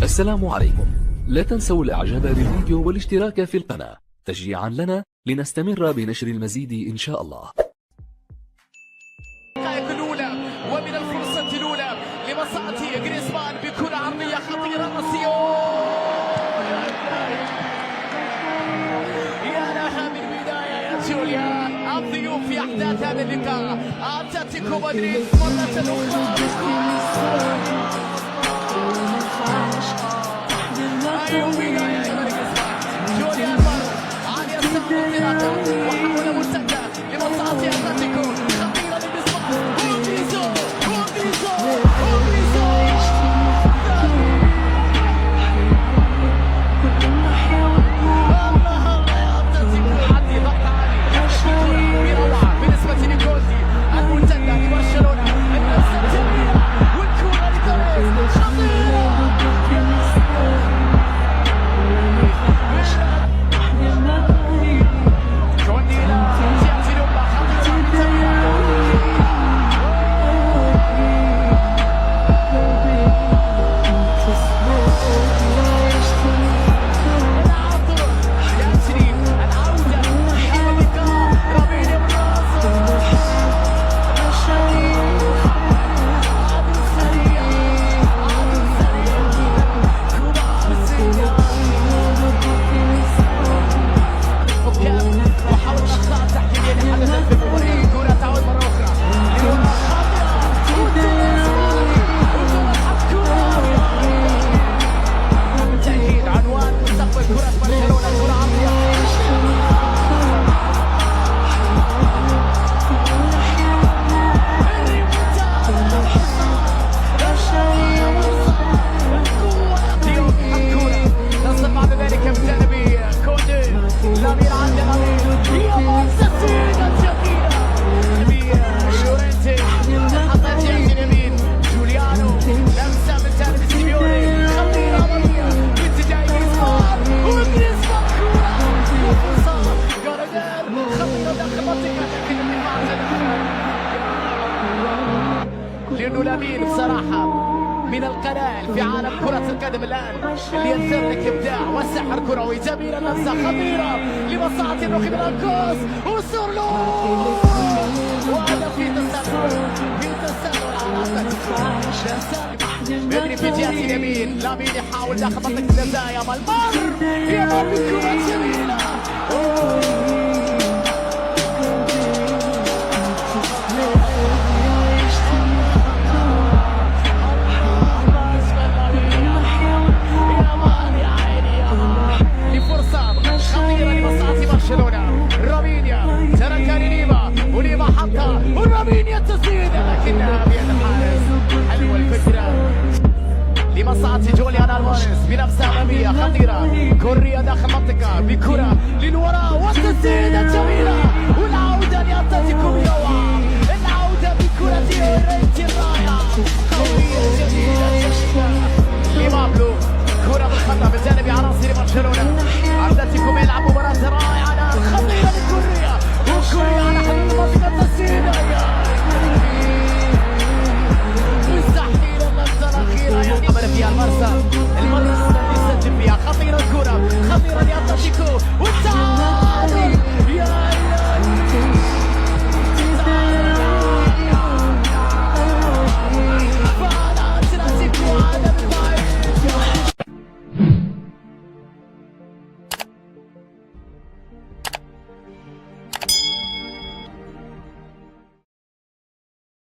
السلام عليكم. لا تنسوا الاعجاب بالفيديو والاشتراك في القناة تشجيعا لنا لنستمر بنشر المزيد ان شاء الله. الدقائق الأولى ومن الفرصة الأولى لمصلحة جريزمان بكرة عرضية خطيرة راسيو. يا لها من بداية يا جوليان. الضيوف في أحداث هذا اللقاء أتلتيكو مدريد مرة أخرى. أيوة بداية يا جريزمان. جوليان مارو على يسار الانطلاقة وحول مرتدة لمصلحة أتلتيكو. لأنه لامين بصراحة من القلائل في عالم كرة القدم الآن اللي يمتلك إبداع وسحر كروي. جميلة لمسة خطيرة لمصلحة الركن الأنقاص وسورلو، وهذا في تسلل على يجري في جهة اليمين. لامين يحاول داخل منطقة الجزاء أمام المر يمر بكرة جميلة. رامينيا تركها لليما وليما حطها ورامينيا تسديد لكنها بيد الحارس. حلوه الفكره لمصلحة جوليان ألفاريز بنفسها أمامية خطيرة. كوريا داخل المنطقة بكرة للوراء والتسديدة جميلة والعودة لأتلتيكو بروعة. العودة بكرة ريتي الرائعة قوية جميلة جميلة.